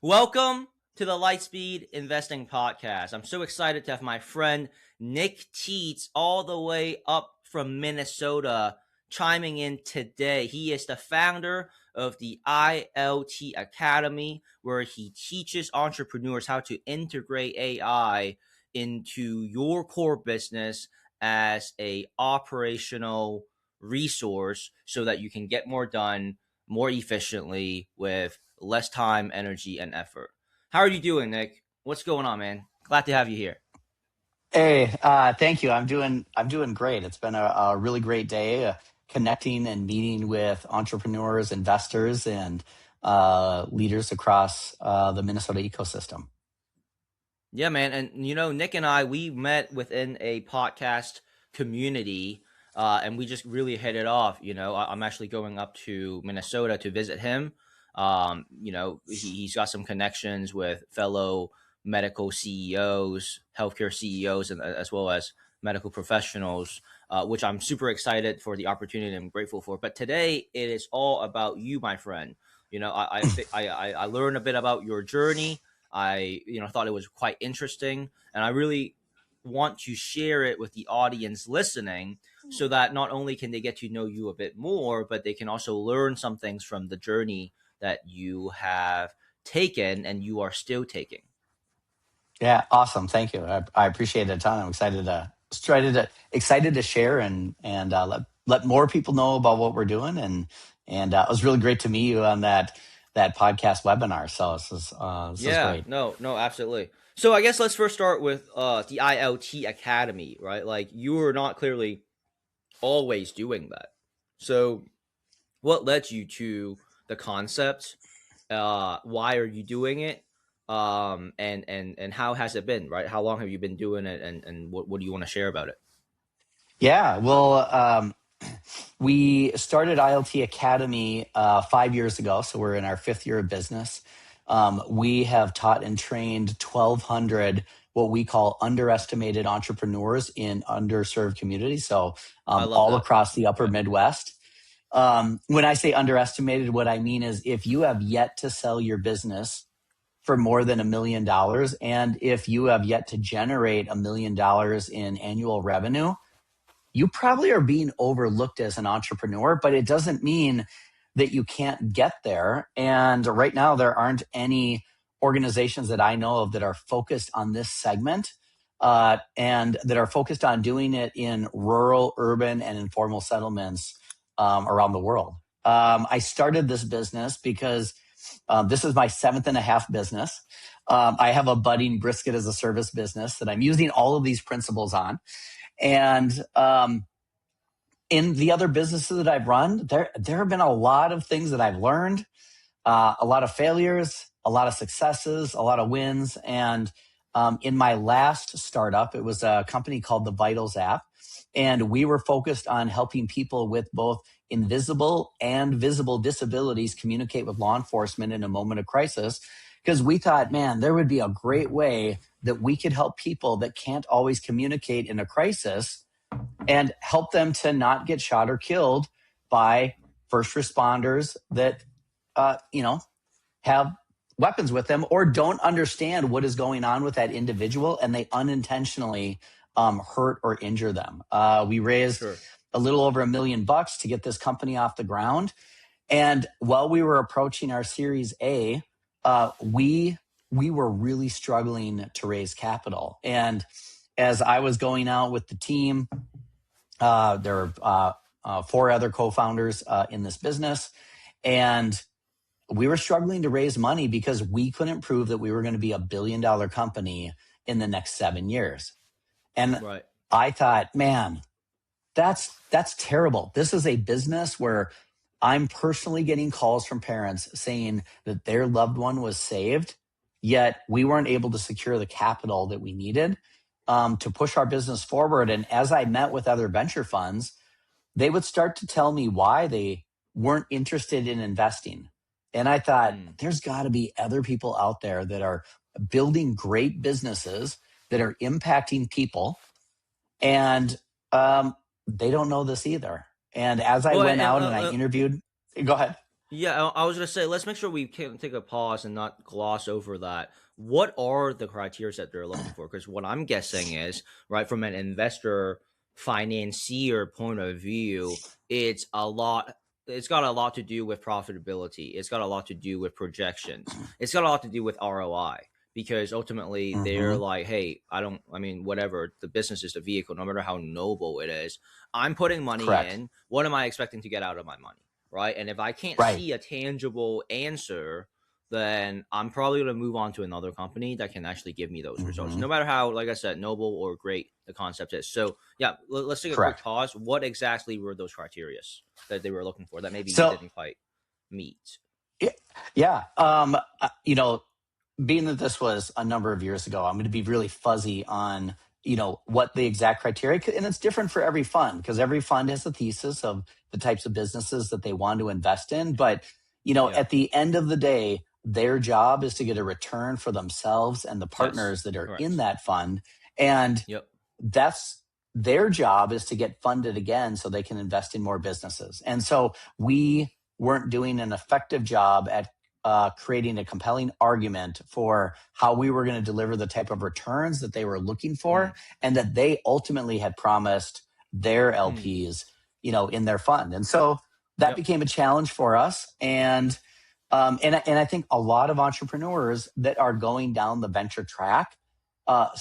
Welcome to the Lightspeed Investing Podcast. I'm so excited to have my friend Nick Tietz all the way up from Minnesota chiming in today. He is the founder of the ILT Academy, where he teaches entrepreneurs how to integrate AI into your core business as a operational resource so that you can get more done more efficiently with less time, energy, and effort. How are you doing, Nick? What's going on, man? Glad to have you here. Hey, thank you. I'm doing great. It's been a really great day connecting and meeting with entrepreneurs, investors, and leaders across the Minnesota ecosystem. Yeah, man. And Nick and I, we met within a podcast community, and we just really hit it off. I'm actually going up to Minnesota to visit him. He's got some connections with fellow medical CEOs, healthcare CEOs, and as well as medical professionals, which I'm super excited for the opportunity and I'm grateful for. But today it is all about you, my friend. I learned a bit about your journey. I thought it was quite interesting, and I really want to share it with the audience listening so that not only can they get to know you a bit more, but they can also learn some things from the journey that you have taken and you are still taking. Yeah, awesome. Thank you. I appreciate it a ton. I'm excited to share and let more people know about what we're doing. And it was really great to meet you on that podcast webinar. So this is Yeah, great. no, absolutely. So I guess let's first start with the ILT Academy, right? Like you were not clearly always doing that. So what led you to the concept? Why are you doing it? And how has it been, right? How long have you been doing it, and what do you want to share about it? Yeah, well, we started ILT Academy 5 years ago, so we're in our fifth year of business. We have taught and trained 1,200 what we call underestimated entrepreneurs in underserved communities, so I love all that. across the upper Yeah. Midwest. When I say underestimated, what I mean is if you have yet to sell your business for more than $1 million, and if you have yet to generate $1 million in annual revenue, you probably are being overlooked as an entrepreneur, but it doesn't mean that you can't get there. And right now, there aren't any organizations that I know of that are focused on this segment and that are focused on doing it in rural, urban, and informal settlements around the world. I started this business because this is my seventh and a half business. I have a budding brisket as a service business that I'm using all of these principles on. And in the other businesses that I've run, there have been a lot of things that I've learned, a lot of failures, a lot of successes, a lot of wins. And in my last startup, it was a company called the Vitals app. And we were focused on helping people with both invisible and visible disabilities communicate with law enforcement in a moment of crisis. Because we thought, man, there would be a great way that we could help people that can't always communicate in a crisis and help them to not get shot or killed by first responders that, have weapons with them or don't understand what is going on with that individual and they unintentionally hurt or injure them. We raised Sure. a little over $1 million to get this company off the ground. And while we were approaching our Series A, we were really struggling to raise capital. And as I was going out with the team, there are four other co-founders in this business, and we were struggling to raise money because we couldn't prove that we were going to be $1 billion company in the next 7 years. And Right. I thought, man, that's terrible. This is a business where I'm personally getting calls from parents saying that their loved one was saved, yet we weren't able to secure the capital that we needed to push our business forward. And as I met with other venture funds, they would start to tell me why they weren't interested in investing. And I thought, there's got to be other people out there that are building great businesses that are impacting people. And they don't know this either. And as I Well, went and out and I interviewed, go ahead. Yeah, I was gonna say, let's make sure we can take a pause and not gloss over that. What are the criteria that they're looking for? Because what I'm guessing is, right, from an investor financier point of view, it's a lot. It's got a lot to do with profitability. It's got a lot to do with projections. It's got a lot to do with ROI. Because ultimately, they're Hmm. like, hey, I don't. I mean, whatever. The business is the vehicle, no matter how noble it is. I'm putting money Correct. in. What am I expecting to get out of my money? Right? And if I can't Right. see a tangible answer, then I'm probably going to move on to another company that can actually give me those results, Hmm. no matter how, like I said, noble or great the concept is. So, yeah, let's take a quick Correct. pause. What exactly were those criteria that they were looking for that maybe you So didn't quite meet? y- yeah, being that this was a number of years ago, I'm going to be really fuzzy on, what the exact criteria, and it's different for every fund because every fund has a thesis of the types of businesses that they want to invest in. But, Yeah. at the end of the day, their job is to get a return for themselves and the Yes. partners that are in Correct. that fund. And Yep. that's their job is to get funded again so they can invest in more businesses. And so we weren't doing an effective job at creating a compelling argument for how we were going to deliver the type of returns that they were looking for Mm, and that they ultimately had promised their mm, LPs, in their fund. And so that yep. became a challenge for us. And I think a lot of entrepreneurs that are going down the venture track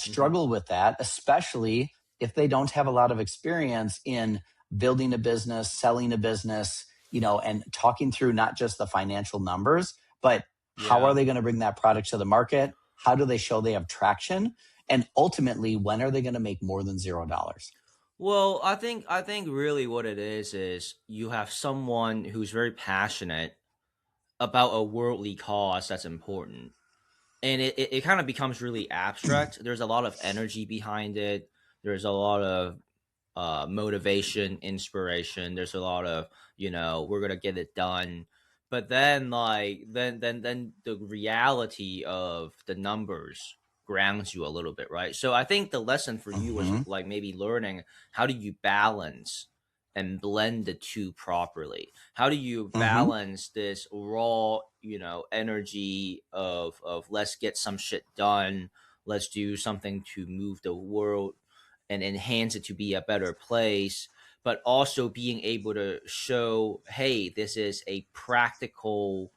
Hmm. struggle with that, especially if they don't have a lot of experience in building a business, selling a business, and talking through not just the financial numbers, but how are Yeah. they going to bring that product to the market? How do they show they have traction? And ultimately, when are they going to make more than $0? Well, I think really what it is you have someone who's very passionate about a worldly cause that's important, and it kind of becomes really abstract. There's a lot of energy behind it. There's a lot of motivation, inspiration. There's a lot of, we're gonna get it done. But then like then the reality of the numbers grounds you a little bit, right? So I think the lesson for you was Hmm. like maybe learning how do you balance and blend the two properly. How do you Hmm. balance this raw, energy of let's get some shit done, let's do something to move the world and enhance it to be a better place, but also being able to show, hey, this is a practical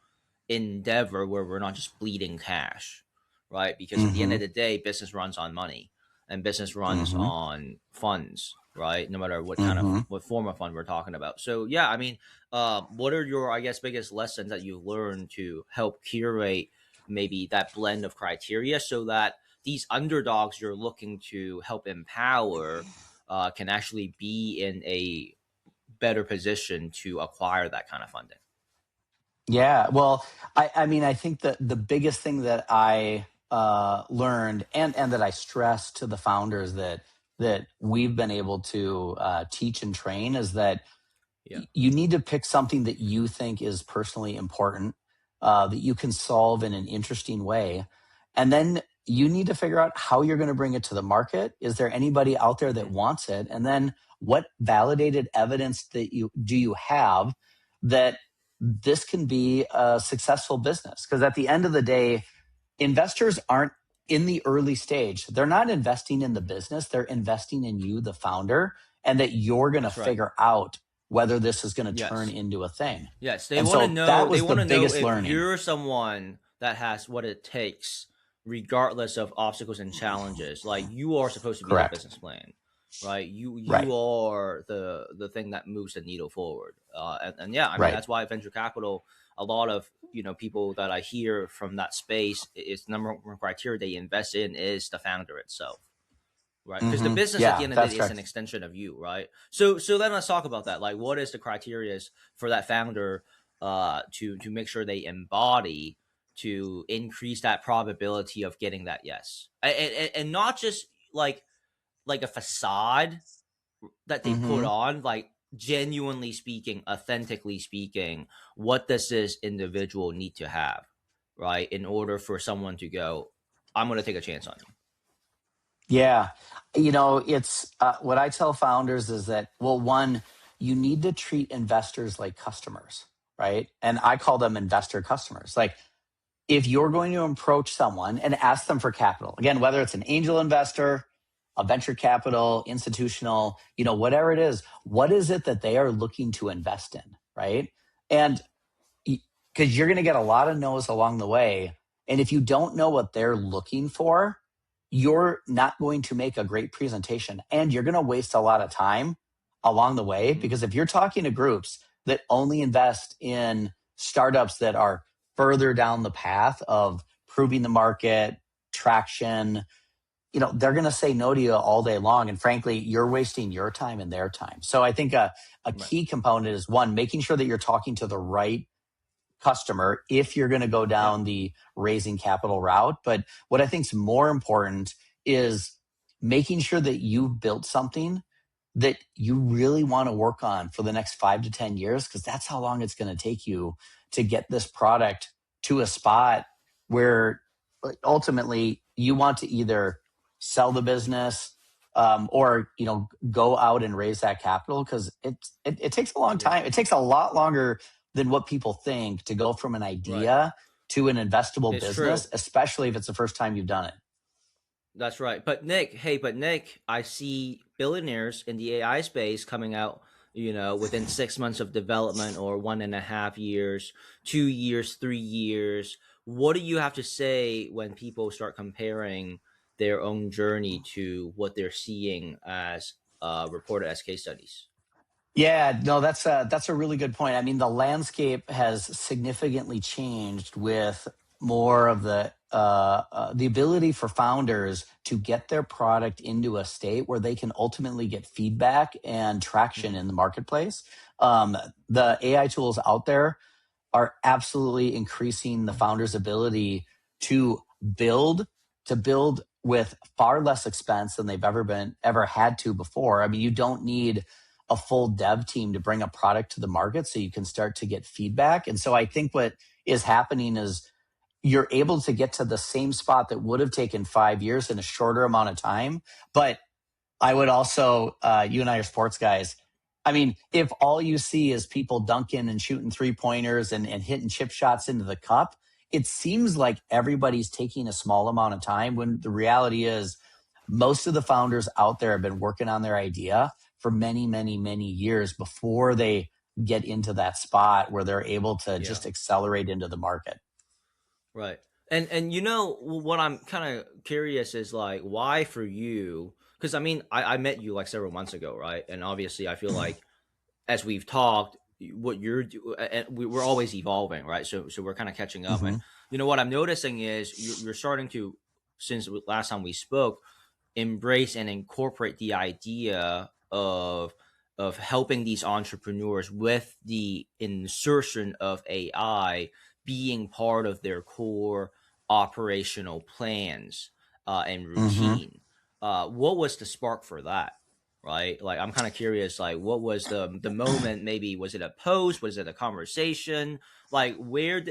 endeavor where we're not just bleeding cash, right? Because at the end Hmm. of the day, business runs on money and business runs Hmm. on funds, right? No matter what kind of Hmm. what form of fund we're talking about. So yeah, I mean, what are your, I guess, biggest lessons that you've learned to help curate maybe that blend of criteria so that these underdogs you're looking to help empower can actually be in a better position to acquire that kind of funding? Yeah, well, I mean, I think that the biggest thing that I learned and that I stress to the founders that we've been able to teach and train is that Yeah. you need to pick something that you think is personally important, that you can solve in an interesting way. And then you need to figure out how you're going to bring it to the market. Is there anybody out there that Hmm. wants it? And then what validated evidence that you have that this can be a successful business? Because at the end of the day, investors aren't in the early stage. They're not investing in the business. They're investing in you, the founder, and that you're going to That's right. figure out whether this is going to turn Yes. into a thing. Yes, they And want to so that know. They was the want to know biggest if learning. you're someone that has what it takes, regardless of obstacles and challenges. Like you are supposed to be that Correct. business plan, right? You Right. are the thing that moves the needle forward. And yeah, I mean Right. that's why venture capital. A lot of people that I hear from that space is number one criteria they invest in is the founder itself, right? Because the business at the Yeah, end of the that's day is an correct. extension of you, right? So then let's talk about that. Like, what is the criteria for that founder to make sure they embody to increase that probability of getting that yes, and not just like a facade that they put Hmm. on, like genuinely speaking, authentically speaking, what does this individual need to have, right, in order for someone to go, I'm going to take a chance on you. Yeah. It's what I tell founders is that, well, one, you need to treat investors like customers. right? And I call them investor customers. Like, if you're going to approach someone and ask them for capital, again, whether it's an angel investor, a venture capital, institutional, whatever it is, what is it that they are looking to invest in, right? And because you're going to get a lot of no's along the way. And if you don't know what they're looking for, you're not going to make a great presentation and you're going to waste a lot of time along the way. Mm-hmm. Because if you're talking to groups that only invest in startups that are further down the path of proving the market, traction, they're going to say no to you all day long. And frankly, you're wasting your time and their time. So I think a Right. key component is, one, making sure that you're talking to the right customer if you're going to go Yeah. down the raising capital route. But what I think is more important is making sure that you've built something that you really want to work on for the next 5 to 10 years, because that's how long it's going to take you to get this product to a spot where ultimately you want to either sell the business, or go out and raise that capital, because it takes a long Yeah. time. It takes a lot longer than what people think to go from an Right. idea to an investable It's true. business, especially if it's the first time you've done it. That's right. But Nick, I see billionaires in the AI space coming out, within 6 months of development, or 1.5 years, 2 years, 3 years. What do you have to say when people start comparing their own journey to what they're seeing as reported as case studies? Yeah, no, that's a really good point. I mean, the landscape has significantly changed with more of the ability for founders to get their product into a state where they can ultimately get feedback and traction Hmm. in the marketplace. Um, the AI tools out there are absolutely increasing the founder's ability to build build with far less expense than they've ever had to before. I mean, you don't need a full dev team to bring a product to the market, so you can start to get feedback. And so I think what is happening is you're able to get to the same spot that would have taken 5 years in a shorter amount of time. But I would also, you and I are sports guys. I mean, if all you see is people dunking and shooting 3-pointers and hitting chip shots into the cup, it seems like everybody's taking a small amount of time, when the reality is most of the founders out there have been working on their idea for many, many, many years before they get into that spot where they're able to Yeah. just accelerate into the market. Right. And what I'm kind of curious is, like, why for you? Because I mean, I met you like several months ago, right? And obviously, I feel like as we've talked, what and we're always evolving, right? So we're kind of catching up. And Mm-hmm. what I'm noticing is you're starting to, since last time we spoke, embrace and incorporate the idea of helping these entrepreneurs with the insertion of AI being part of their core operational plans and Mm-hmm. routine. What was the spark for that? Right, like I'm kind of curious. Like, what was the moment? Maybe was it a post? Was it a conversation? Like, where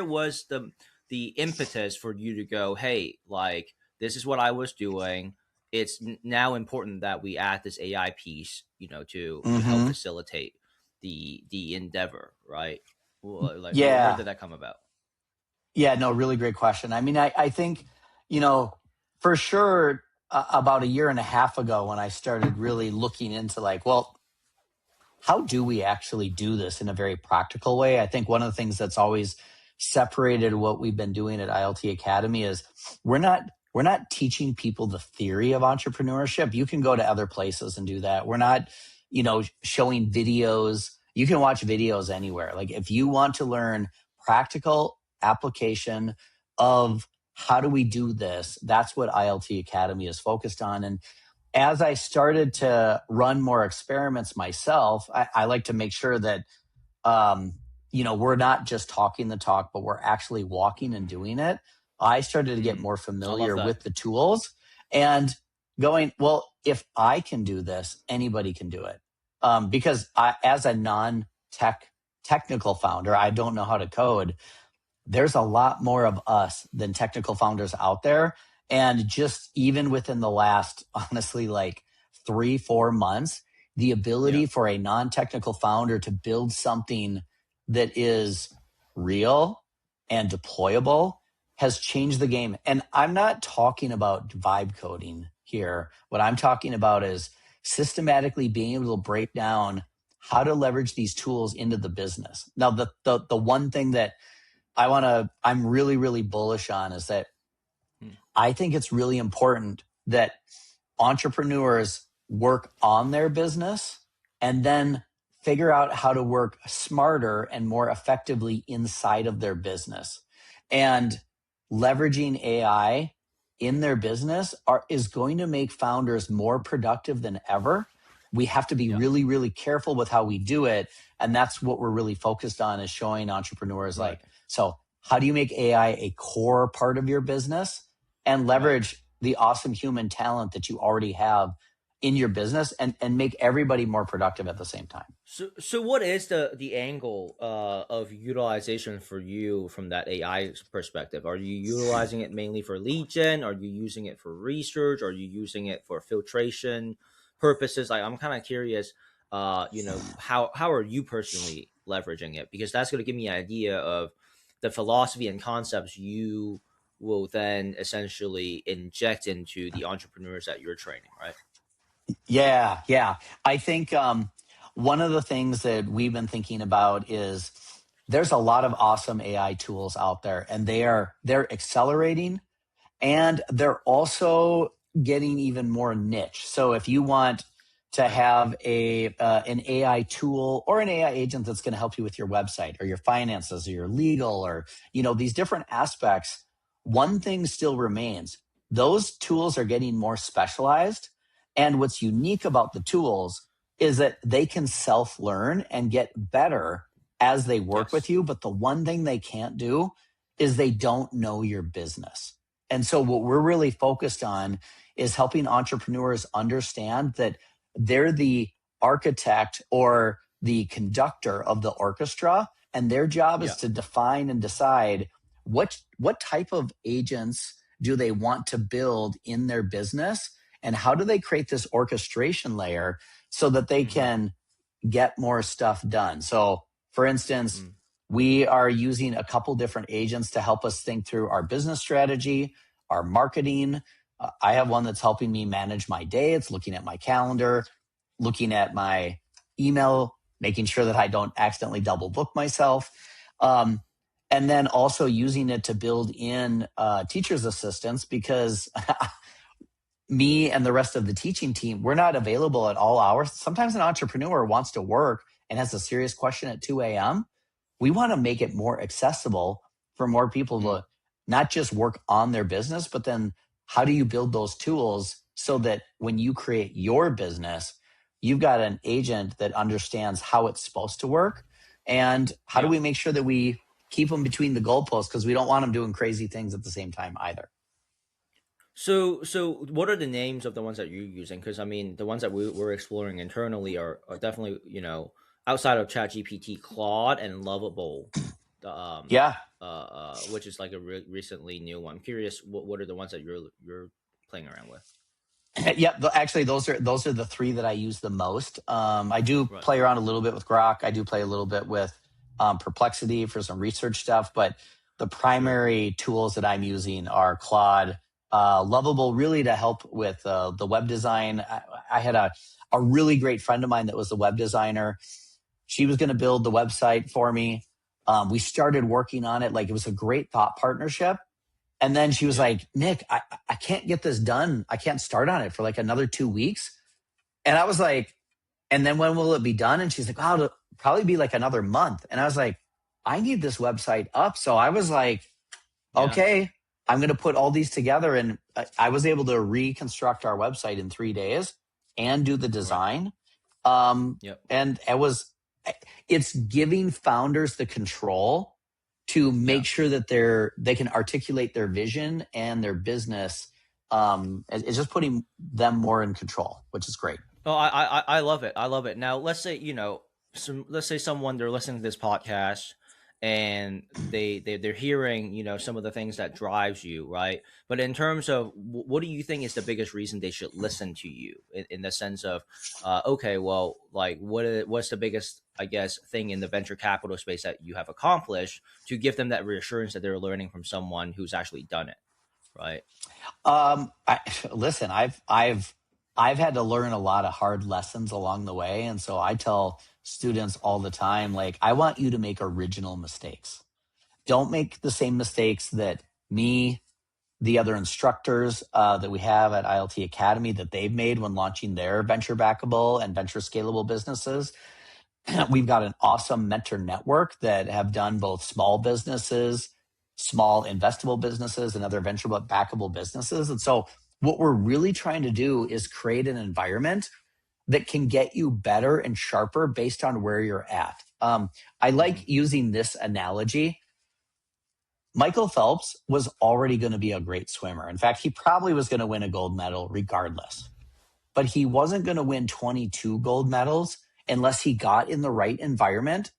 was the impetus for you to go, hey, like, this is what I was doing. It's now important that we add this AI piece, to help Mm-hmm. facilitate the endeavor, right? Well, like, where Yeah. did that come about? Yeah, no, really great question. I mean, I think, you know, for sure, about a year and a half ago, when I started really looking into, like, well, how do we actually do this in a very practical way? I think one of the things that's always separated what we've been doing at ILT Academy is we're not we're not teaching people the theory of entrepreneurship. You can go to other places and do that. We're not, showing videos. You can watch videos anywhere. Like, if you want to learn practical application of how do we do this, that's what ILT Academy is focused on. And as I started to run more experiments myself, I like to make sure that um, we're not just talking the talk, but we're actually walking and doing it. I started to get Mm, more I love familiar that. with the tools and going, well, if I can do this, anybody can do it. Because as a technical founder, I don't know how to code. There's a lot more of us than technical founders out there. And just even within the last, honestly, like 3, 4 months, the Yeah. ability for a non technical founder to build something that is real and deployable has changed the game. And I'm not talking about vibe coding here. What I'm talking about is systematically being able to break down how to leverage these tools into the business. Now, the one thing that I'm really, really bullish on is that I think it's really important that entrepreneurs work on their business and then figure out how to work smarter and more effectively inside of their business. And leveraging AI in their business is going to make founders more productive than ever. We have to be really, really careful with how we do it. And that's what we're really focused on, is showing entrepreneurs so how do you make AI a core part of your business and leverage the awesome human talent that you already have in your business and make everybody more productive at the same time? So what is the angle of utilization for you from that AI perspective? Are you utilizing it mainly for lead gen? Are you using it for research? Are you using it for filtration purposes? I'm kind of curious, how are you personally leveraging it? Because that's going to give me an idea of the philosophy and concepts you will then essentially inject into the entrepreneurs that you're training, right? Yeah. I think one of the things that we've been thinking about is there's a lot of awesome AI tools out there, and they're accelerating, and they're also getting even more niche. So if you want to have an AI tool or an AI agent that's going to help you with your website or your finances or your legal or these different aspects, one thing still remains. Those tools are getting more specialized. And what's unique about the tools is that they can self-learn and get better as they work with you. But the one thing they can't do is they don't know your business. And so what we're really focused on is helping entrepreneurs understand that they're the architect or the conductor of the orchestra, and their job is to define and decide what type of agents do they want to build in their business, and how do they create this orchestration layer so that they can get more stuff done. So for instance, we are using a couple different agents to help us think through our business strategy, our marketing. I have one that's helping me manage my day. It's looking at my calendar, looking at my email, making sure that I don't accidentally double book myself. And then also using it to build in teacher's assistants, because me and the rest of the teaching team, we're not available at all hours. Sometimes an entrepreneur wants to work and has a serious question at 2 a.m. We want to make it more accessible for more people to not just work on their business, but then how do you build those tools so that when you create your business, you've got an agent that understands how it's supposed to work? And how do we make sure that we keep them between the goalposts, because we don't want them doing crazy things at the same time either? So what are the names of the ones that you're using? Because I mean, the ones that we're exploring internally are definitely, outside of ChatGPT, Claude and Lovable, um, which is like a recently new one. I'm curious, what are the ones that you're playing around with? Yep. Actually, those are the three that I use the most. I do play around a little bit with Grok. I do play a little bit with Perplexity for some research stuff, but the primary tools that I'm using are Claude, Lovable, really to help with the web design. I had a really great friend of mine that was the web designer. She was going to build the website for me. We started working on it. Like, it was a great thought partnership. And then she was like, Nick, I can't get this done. I can't start on it for like another 2 weeks. And I was like, and then when will it be done? And she's like, oh, it'll probably be like another month. And I was like, I need this website up. So I was like, okay, I'm going to put all these together. And I was able to reconstruct our website in 3 days and do the design. And it's giving founders the control to make sure that they can articulate their vision and their business. It's just putting them more in control, which is great. Oh, I love it. I love it. Now, let's say, let's say someone, they're listening to this podcast and they're hearing, some of the things that drives you, right? But in terms of what do you think is the biggest reason they should listen to you, in the sense of, okay, well, like, what's the biggest, I guess, thing in the venture capital space that you have accomplished to give them that reassurance that they're learning from someone who's actually done it, right? I, listen, I've had to learn a lot of hard lessons along the way, and so I tell students all the time, like, I want you to make original mistakes. Don't make the same mistakes that me, the other instructors that we have at ILT Academy, that they've made when launching their venture backable and venture scalable businesses. We've got an awesome mentor network that have done both small businesses, small investable businesses, and other venture backable businesses. And so what we're really trying to do is create an environment that can get you better and sharper based on where you're at. I Mm-hmm. like using this analogy. Michael Phelps was already going to be a great swimmer. In fact, he probably was going to win a gold medal regardless, but he wasn't going to win 22 gold medals unless he got in the right environment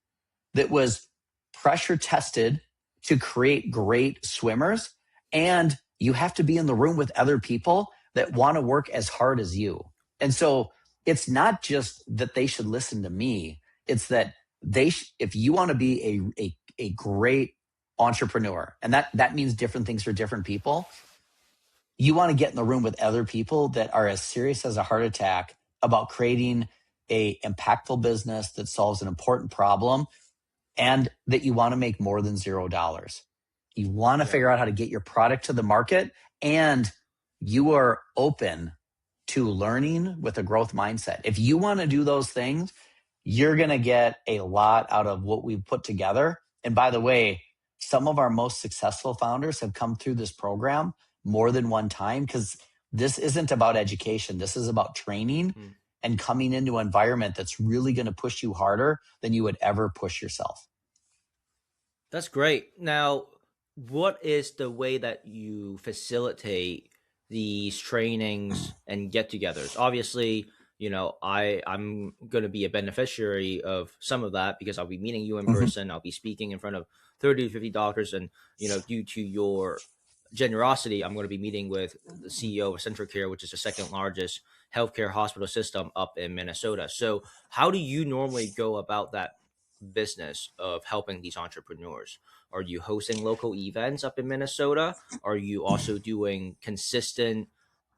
that was pressure tested to create great swimmers. And you have to be in the room with other people that want to work as hard as you. And so it's not just that they should listen to me. It's that if you want to be a great entrepreneur, and that means different things for different people, you want to get in the room with other people that are as serious as a heart attack about creating a impactful business that solves an important problem, and that you want to make more than $0. You want to Yeah. figure out how to get your product to the market, and you are open to learning with a growth mindset. If you want to do those things, you're going to get a lot out of what we've put together. And by the way, some of our most successful founders have come through this program more than one time, because this isn't about education. This is about training Mm. and coming into an environment that's really going to push you harder than you would ever push yourself. That's great. Now, what is the way that you facilitate these trainings and get-togethers? Obviously, I'm going to be a beneficiary of some of that because I'll be meeting you in Mhm. person. I'll be speaking in front of 30 to 50 doctors, and due to your generosity, I'm going to be meeting with the CEO of CentraCare, which is the second largest healthcare hospital system up in Minnesota. So, how do you normally go about that business of helping these entrepreneurs? Are you hosting local events up in Minnesota? Are you also doing consistent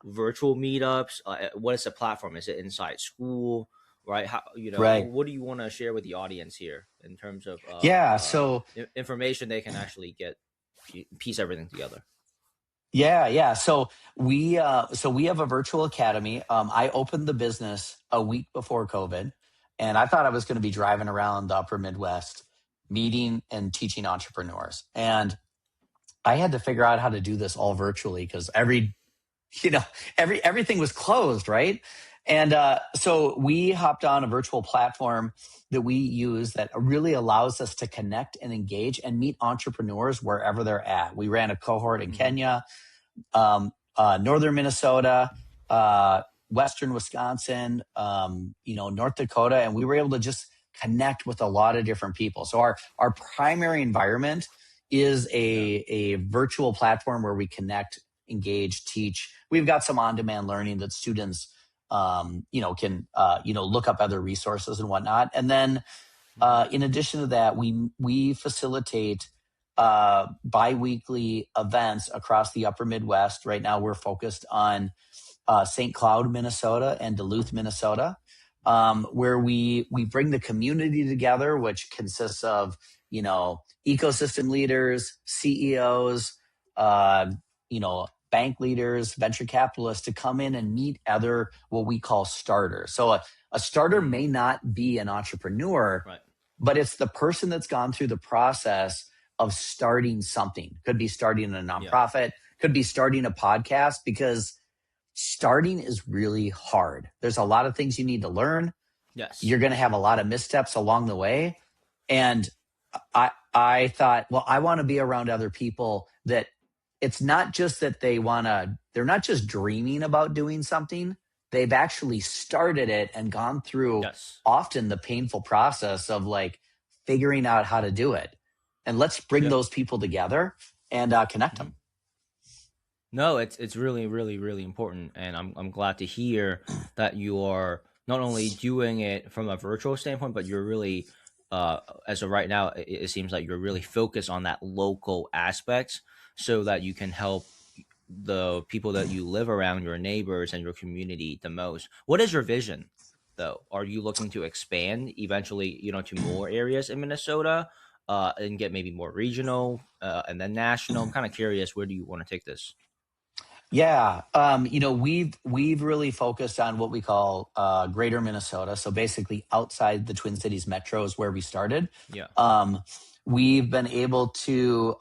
virtual meetups? What is the platform? Is it inside school? Right? How, Right. what do you want to share with the audience here in terms of Yeah. information they can actually get, piece everything together? Yeah. So we have a virtual academy. I opened the business a week before COVID, and I thought I was going to be driving around the upper Midwest, meeting and teaching entrepreneurs. And I had to figure out how to do this all virtually, because you know, everything was closed, right? And so we hopped on a virtual platform that we use that really allows us to connect and engage and meet entrepreneurs wherever they're at. We ran a cohort in Mm-hmm. Kenya, northern Minnesota, western Wisconsin, North Dakota, and we were able to just connect with a lot of different people. So our primary environment is Yeah. a virtual platform where we connect, engage, teach. We've got some on-demand learning that students can look up other resources and whatnot. And then Mm-hmm. in addition to that, we facilitate biweekly events across the upper Midwest. Right now, we're focused on St. Cloud, Minnesota, and Duluth, Minnesota, where we bring the community together, which consists of ecosystem leaders, CEOs, bank leaders, venture capitalists, to come in and meet other what we call starters. So a starter Mm. may not be an entrepreneur, Right. but it's the person that's gone through the process of starting something. Could be starting a Yeah. nonprofit, could be starting a podcast, because starting is really hard. There's a lot of things you need to learn. Yes. You're going to have a lot of missteps along the way. And I thought, well, I want to be around other people that it's not just that they're not just dreaming about doing something. They've actually started it and gone through Yes. often the painful process of like figuring out how to do it. and let's bring Yep. those people together and connect Mhm. them. No, it's really, really, really important, and I'm glad to hear that you are not only doing it from a virtual standpoint, but you're really, as of right now, it seems like you're really focused on that local aspect, so that you can help the people that you live around, your neighbors and your community the most. What is your vision, though? Are you looking to expand eventually, to more areas in Minnesota, and get maybe more regional, and then national? I'm kind of curious. Where do you want to take this? Yeah, we've really focused on what we call Greater Minnesota. So basically, outside the Twin Cities metro is where we started. Yeah. Um, we've been able to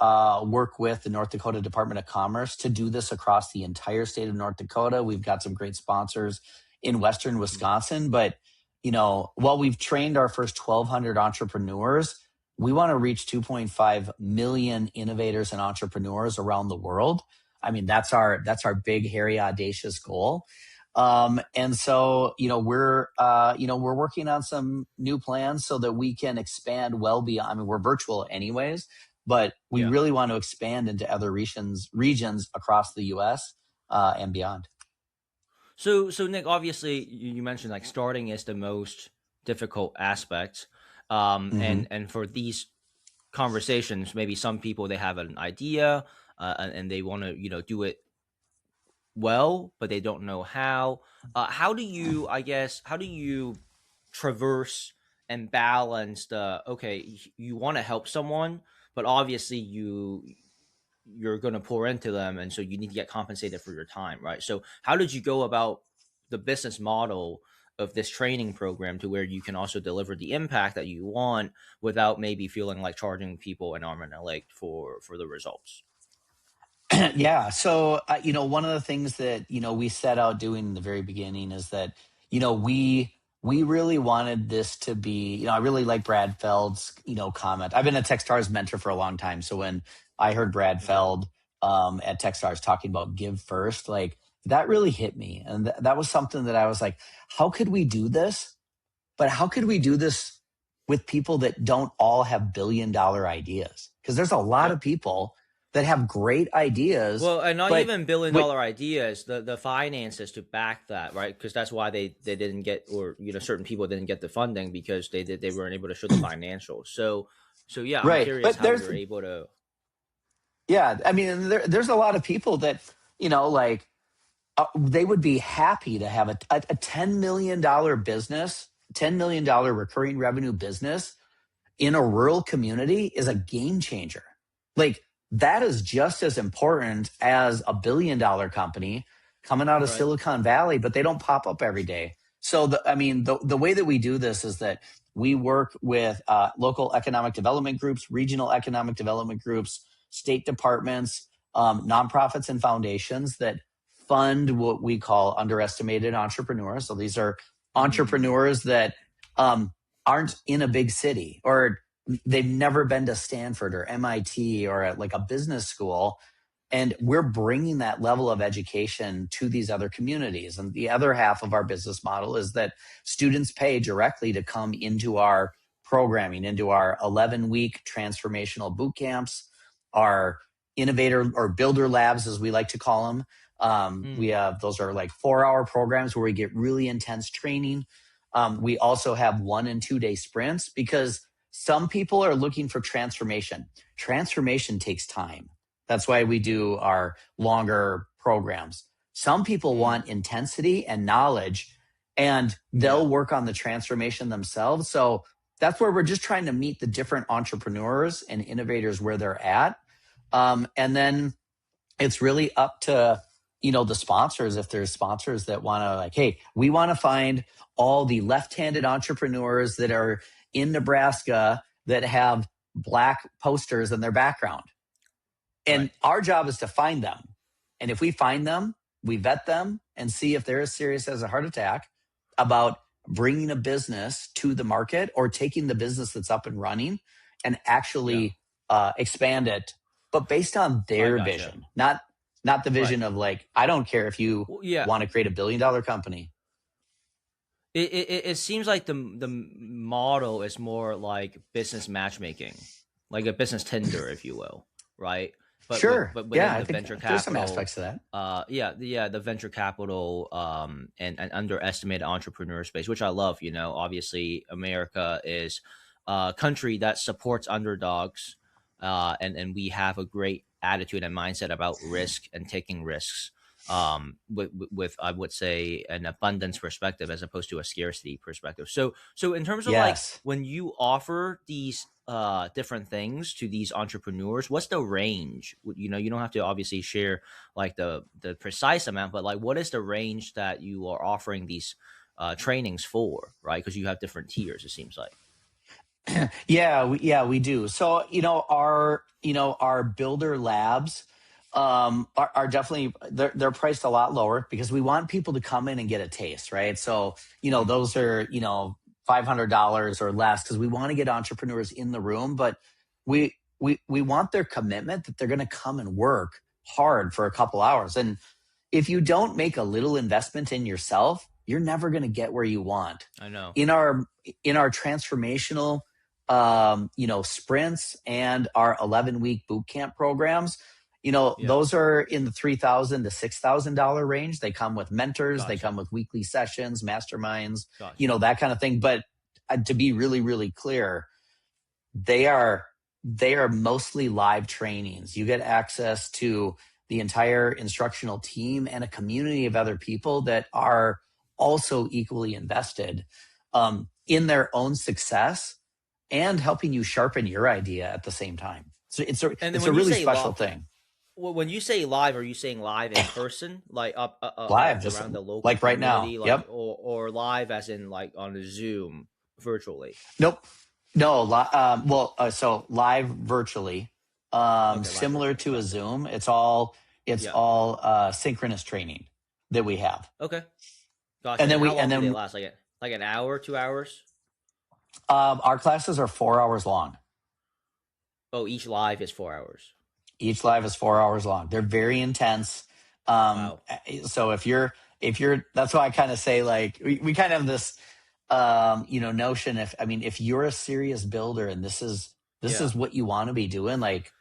work with the North Dakota Department of Commerce to do this across the entire state of North Dakota. We've got some great sponsors in Western Mhm. Wisconsin, but while we've trained our first 1,200 entrepreneurs, we want to reach 2.5 million innovators and entrepreneurs around the world. I mean, that's our big, hairy, audacious goal. And so, we're working on some new plans so that we can expand well beyond. I mean, we're virtual anyways, but we Yeah. really want to expand into other regions across the U.S. And beyond. So Nick, obviously you mentioned like starting is the most difficult aspect, Hmm. and for these conversations, maybe some people they have an idea, and they want to do it well, but they don't know how. How do you, I guess, how do you traverse and balance the okay, you want to help someone, but obviously you're going to pour into them, and so you need to get compensated for your time, right? So how did you go about the business model of this training program to where you can also deliver the impact that you want without maybe feeling like charging people an arm and a leg for the results? Yeah. So, one of the things that, we set out doing in the very beginning is that, we really wanted this to be, I really like Brad Feld's, comment. I've been a Techstars mentor for a long time. So when I heard Brad Okay. Feld at Techstars talking about give first, like that really hit me. And that was something that I was like, how could we do this? But how could we do this with people that don't all have billion-dollar ideas? Because there's a lot Yep. of people that have great ideas, Well, and not but even billion what? dollar ideas, the finances to back that, right? Because that's why they didn't get, or certain people didn't get the funding because they weren't able to show the financials. So yeah, I'm Right, curious but how there's you're able to. yeah. I mean, there's a lot of people that like they would be happy to have a $10 million business, $10 million recurring revenue business in a rural community is a game changer. Like that is just as important as a $1 billion company coming out of Right. Silicon Valley, but they don't pop up every day. So the way that we do this is that we work with local economic development groups, regional economic development groups, state departments, nonprofits and foundations that fund what we call underestimated entrepreneurs. So these are Mm, entrepreneurs that aren't in a big city, or they've never been to Stanford or MIT or at like a business school. And we're bringing that level of education to these other communities. And the other half of our business model is that students pay directly to come into our programming, into our 11-week transformational boot camps, our innovator or builder labs, as we like to call them. We mm, have those are like 4-hour programs where we get really intense training. We also have 1 and 2 day sprints because some people are looking for transformation. Transformation takes time. That's why we do our longer programs. Some people mm, want intensity and knowledge, and yeah. they'll work on the transformation themselves. So that's where we're just trying to meet the different entrepreneurs and innovators where they're at. And then it's really up to the sponsors, if there's sponsors that want to, like, hey, we want to find all the left-handed entrepreneurs that are in Nebraska that have black posters in their background, and Right. our job is to find them. And if we find them, we vet them and see if they're as serious as a heart attack about bringing a business to the market or taking the business that's up and running and Yeah. actually expand it, but based on I their gotcha. vision, not the Right. vision of like, I don't care if you Well, yeah. want to create $1 billion company. It seems like the model is more like business matchmaking, like a business Tinder, if you will, right? Sure. But Yeah, within I the think venture there's some capital, aspects to that. the venture capital and underestimated entrepreneur space, which I love. You know, obviously America is a country that supports underdogs, and we have a great attitude and mindset about risk and taking risks. With I would say an abundance perspective as opposed to a scarcity perspective. So in terms of like Yes. when you offer these different things to these entrepreneurs, what's the range? You know, you don't have to obviously share like the precise amount, but like what is the range that you are offering these trainings for, right? Because you have different tiers, it seems like. Yeah, we do. So, our builder labs are definitely they're priced a lot lower because we want people to come in and get a taste, right? So, Mm, those are, $500 or less because we want to get entrepreneurs in the room, but we want their commitment that they're going to come and work hard for a couple hours. And if you don't make a little investment in yourself, you're never going to get where you want. I know. In our transformational sprints and our 11-week boot camp programs, Yeah, those are in the $3,000 to $6,000 range. They come with mentors, they come gotcha, with weekly sessions, masterminds, gotcha. that kind of thing. But to be really, really clear, they are mostly live trainings. You get access to the entire instructional team and a community of other people that are also equally invested in their own success and helping you sharpen your idea at the same time. So And then it's a when you really say special thing. well, when you say live, are you saying live in person, like up Live, just around the local like right now. community, like Yep. or live as in like on a Zoom virtually? Nope. No. So live virtually, Okay, live similar virtually. to a Gotcha. Zoom. It's Yeah. all synchronous training that we have, Okay. Gotcha. and then And how we and long do they then last? Like an hour, 2 hours? our classes are 4 hours long. Oh, each live is 4 hours. Each live is 4 hours long. They're very intense. Wow. So if you're that's why I kind of say, like, we kind of have this notion, if you're a serious builder and this is Yeah. what you want to be doing, like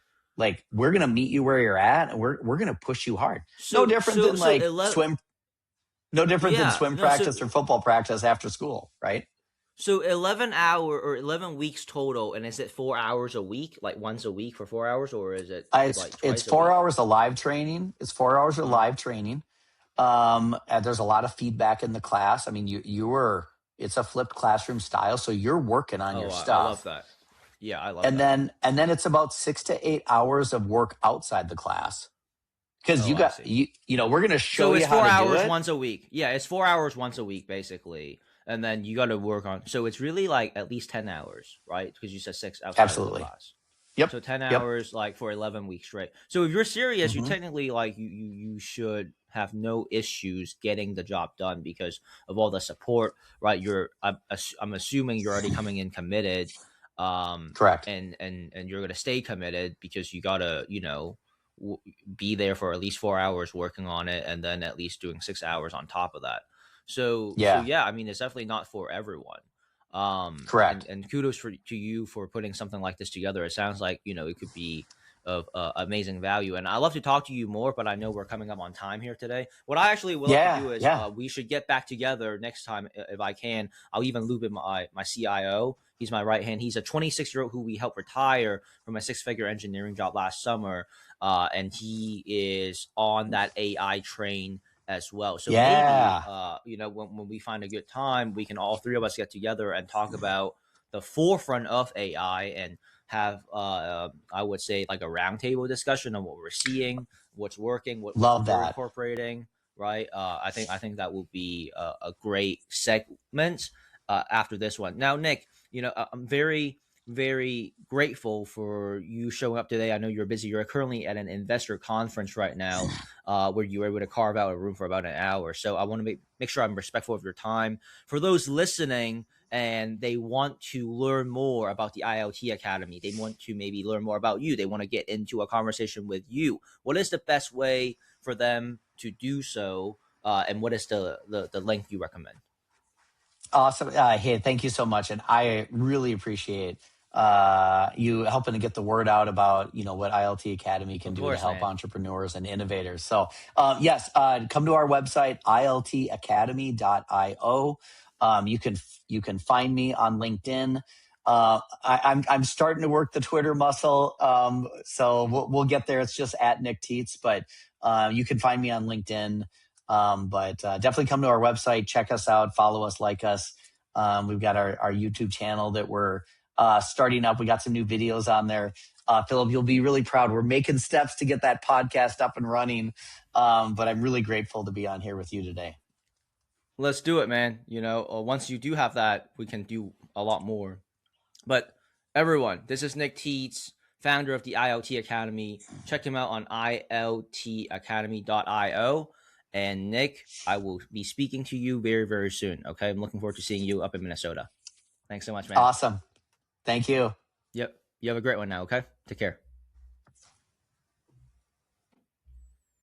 we're gonna meet you where you're at, and we're gonna push you hard. No So different so than so like 11 swim. No different than yeah, swim no, practice or football practice after school, right? so 11 hour or 11 weeks total, and is it 4 hours a week, like once a week for 4 hours, or is it like It's twice a four week? hours of live training. It's 4 hours of Uh-huh. live training. And there's a lot of feedback in the class. I mean, you were it's a flipped classroom style, so you're working on Oh, your I love stuff. that. Yeah, I love And that. then it's about 6 to 8 hours of work outside the class. Because Oh, I see. we're gonna show So you it's how four to do hours it. once a week. Yeah, it's 4 hours once a week basically, and then you got to work on. So it's really like at least 10 hours, right? Because you said six outside of the Absolutely. class. Yep. So ten Yep. hours like for 11 weeks straight. So if you're serious, you Hmm. technically like you should have no issues getting the job done because of all the support, right? I'm assuming you're already coming in committed, Correct. and you're gonna stay committed because you gotta w- be there for at least 4 hours working on it, and then at least doing 6 hours on top of that. So Yeah. yeah, I mean it's definitely not for everyone. And Correct. kudos to you for putting something like this together. It sounds like it could be of amazing value, and I love to talk to you more, but I know we're coming up on time here today. What I actually would love to Yeah. do is Yeah. we should get back together next time if I can. I'll even loop in my CIO. He's my right hand. He's a 26-year-old who we helped retire from a six-figure engineering job last summer, and he is on that AI train as well. So maybe, Yeah. when we find a good time, we can all three of us get together and talk about the forefront of AI and have, I would say, like a roundtable discussion on what we're seeing, what's working, what Love we're that. incorporating. Right. I think that will be a great segment after this one. Now, Nick, I'm very, very grateful for you showing up today. I know you're busy. You're currently at an investor conference right now, where you were able to carve out a room for about an hour. So I want to make sure I'm respectful of your time. For those listening and they want to learn more about the IoT Academy, they want to maybe learn more about you, they want to get into a conversation with you, what is the best way for them to do so? And what is the link you recommend? Awesome. Hey, thank you so much. And I really appreciate you helping to get the word out about, what ILT Academy can Of do to course, help man. entrepreneurs and innovators. So, yes, come to our website, iltacademy.io. You can find me on LinkedIn. I'm starting to work the Twitter muscle, so we'll get there. It's just at Nick Tietz, but you can find me on LinkedIn. But definitely come to our website, check us out, follow us, like us. We've got our YouTube channel that we're starting up. We got some new videos on there. Philip, you'll be really proud. We're making steps to get that podcast up and running. But I'm really grateful to be on here with you today. Let's do it, man. Once you do have that, we can do a lot more. But everyone, this is Nick Tietz, founder of the IoT Academy. Check him out on iltacademy.io. And Nick, I will be speaking to you very, very soon. Okay. I'm looking forward to seeing you up in Minnesota. Thanks so much, man. Awesome. Thank you. Yep. You have a great one now. Okay. Take care.